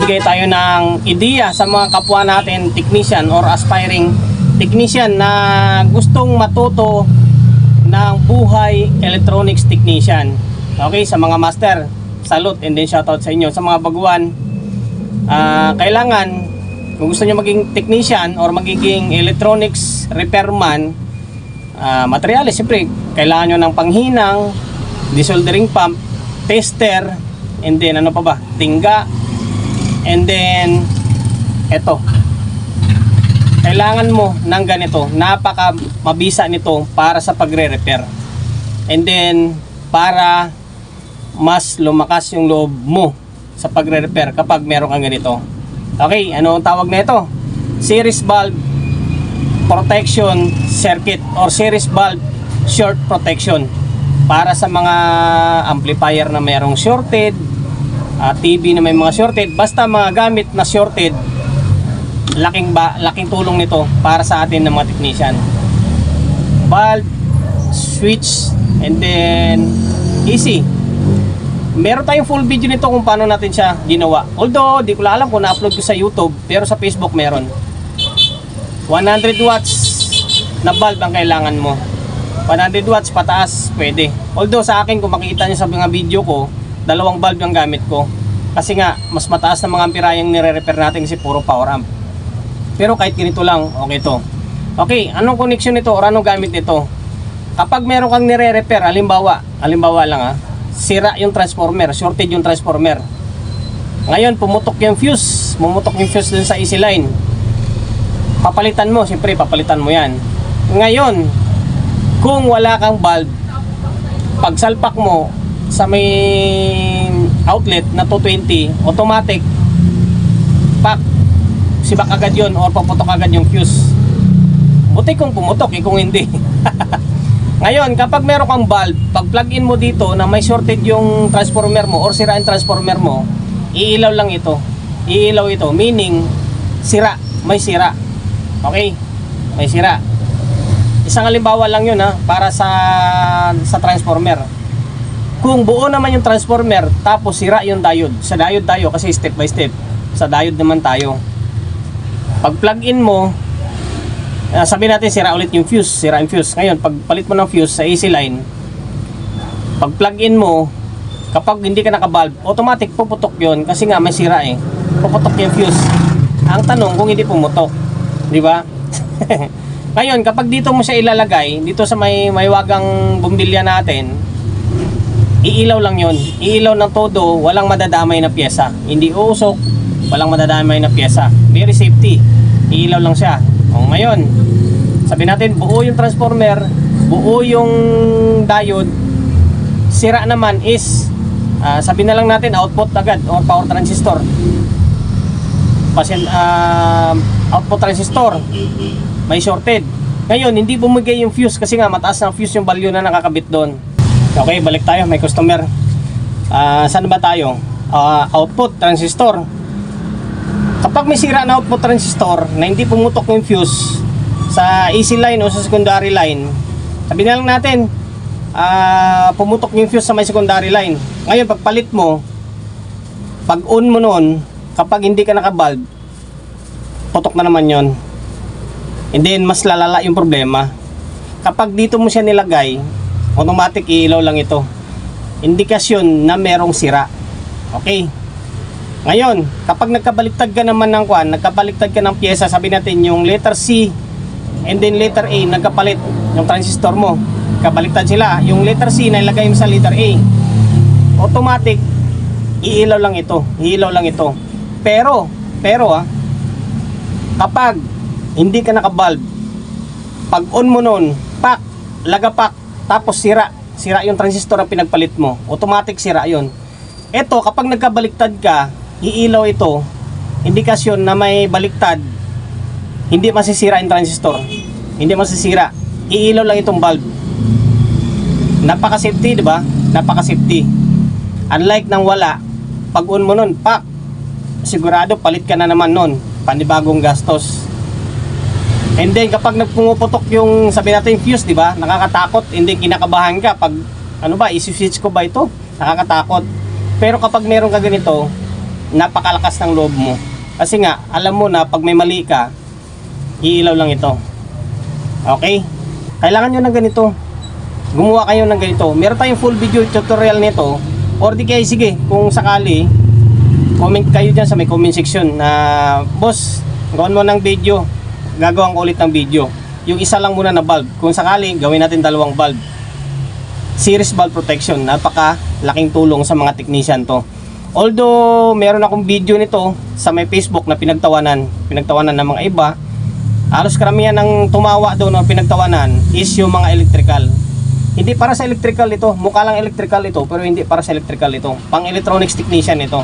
magbibigay tayo ng ideya sa mga kapwa natin technician or aspiring technician na gustong matuto ng buhay electronics technician. Okay, sa mga master, salute and then shoutout sa inyo. Sa mga baguhan, kailangan kung gusto nyo maging technician or magiging electronics repairman, materialis, siyempre kailangan nyo ng panghinang, desoldering pump, tester, and then ano pa ba, tingga, and then eto, kailangan mo ng ganito, napaka mabisa nito para sa pagre-repair, and then para mas lumakas yung loob mo sa pagre-repair kapag meron kang ganito. Okay, ano ang tawag na ito? Series valve protection circuit or series valve short protection, para sa mga amplifier na mayroong shorted, TV na may mga shorted, basta mga gamit na shorted, laking tulong nito para sa atin ng mga technician. Valve, switch, and then easy. Meron tayong full video nito kung paano natin siya ginawa. Although, di ko alam kung na-upload ko sa YouTube, pero sa Facebook meron. 100 watts na valve ang kailangan mo. 100 watts pataas, pwede. Although sa akin, kung makita nyo sa mga video ko, 2 valve ang gamit ko. Kasi nga, mas mataas na mga ampera yung nire-repair natin kasi puro power amp. Pero kahit ganito lang, okay to. Okay, anong connection nito or anong gamit nito? Kapag meron kang nire-repair, halimbawa lang sira yung transformer, shorted yung transformer. Ngayon, pumutok yung fuse dun sa easy line. Papalitan mo, siyempre papalitan mo yan. Ngayon, kung wala kang valve, pagsalpak mo sa may outlet na 220, automatic sibak agad yun or paputok agad yung fuse. Buti kung pumutok, kung hindi. Ngayon, kapag meron kang valve, pag plug in mo dito na may shorted yung transformer mo or sira yung transformer mo, iilaw lang ito. Iilaw ito, meaning may sira. Okay? May sira. Isang halimbawa lang yun para sa transformer. Kung buo naman yung transformer tapos sira yung diode, sa diode tayo kasi step by step, sa diode naman tayo. Pag plug in mo, sabihin natin sira yung fuse. Ngayon, pag palit mo ng fuse sa easy line, pag plug in mo, kapag hindi ka naka-valve, automatic puputok yun kasi nga may sira puputok yung fuse. Ang tanong kung hindi pumutok, di ba? Ngayon, kapag dito mo siya ilalagay, dito sa may wagang bumbilya natin, iilaw lang yun. Iilaw ng todo, walang madadamay na pyesa. Hindi uusok, walang madadamay na pyesa. Very safety. Iilaw lang siya. O ngayon, sabi natin buo yung transformer, buo yung diode, sira naman is sabi na lang natin output agad or power transistor. Output transistor may shorted. Ngayon, hindi bumigay yung fuse kasi nga mataas na fuse yung value na nakakabit doon. Okay, balik tayo, may customer. Saan ba tayo? Output transistor. Kapag may sira na output transistor na hindi pumutok yung fuse sa easy line o sa secondary line, sabi na lang natin pumutok yung fuse sa may secondary line. Ngayon, pagpalit mo, pag on mo nun, kapag hindi ka naka-valve, putok na naman yon. And then mas lalala yung problema. Kapag dito mo siya nilagay, automatic iilaw lang ito, indikasyon na merong sira. Okay. Ngayon, kapag nagkabaliktad ka naman ng nagkabaliktad ka ng pyesa, sabi natin yung letter C and then letter A, nagkapalit yung transistor mo, kabaliktad sila, yung letter C na ilagay mo sa letter A, automatic iilaw lang ito. Pero kapag hindi ka naka-valve, pag on mo nun, lagapak, tapos sira yung transistor na pinagpalit mo, automatic sira yun. Ito, kapag nagkabaliktad ka, iilaw ito, indikasyon na may baliktad, hindi masisira yung transistor, hindi masisira, iilaw lang itong valve. Napaka-safety, di ba? Napaka-safety. Unlike nang wala, pag on mo nun, sigurado palit ka na naman nun, panibagong gastos. And then kapag nagpumuputok yung, sabi natin, fuse, di ba? Nakakatakot, hindi kinakabahan ka pag isi-switch ko ba ito? Nakakatakot. Pero kapag meron ka ganito, napakalakas ng loob mo. Kasi nga, alam mo na pag may mali ka, iilaw lang ito. Okay? Kailangan nyo ng ganito. Gumawa kayo ng ganito. Meron tayong full video tutorial nito. Or di kaya sige, kung sakali, comment kayo dyan sa may comment section na, boss, gawin mo ng video. Gagawin ko ulit ng video. Yung isa lang muna na bulb. Kung sakali, gawin natin dalawang bulb. Series bulb protection. Napaka-laking tulong sa mga technician to. Although, meron akong video nito sa may Facebook na pinagtawanan ng mga iba. Halos karamihan ng tumawa doon o pinagtawanan is yung mga electrical. Hindi para sa electrical ito. Mukha lang electrical ito, pero hindi para sa electrical ito. Pang electronics technician ito.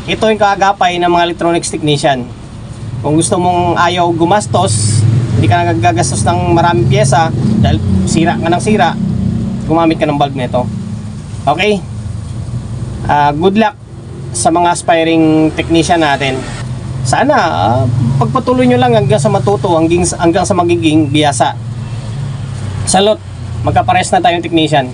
Ito yung kaagapay ng mga electronics technician. Kung gusto mong ayaw gumastos, hindi ka nagagastos ng maraming pyesa dahil sira ka ng sira, gumamit ka ng bulb nito. Okay? Good luck sa mga aspiring technician natin. Sana pagpatuloy nyo lang hanggang sa matuto, hanggang sa magiging biyasa. Salot, magkapares na tayong technician.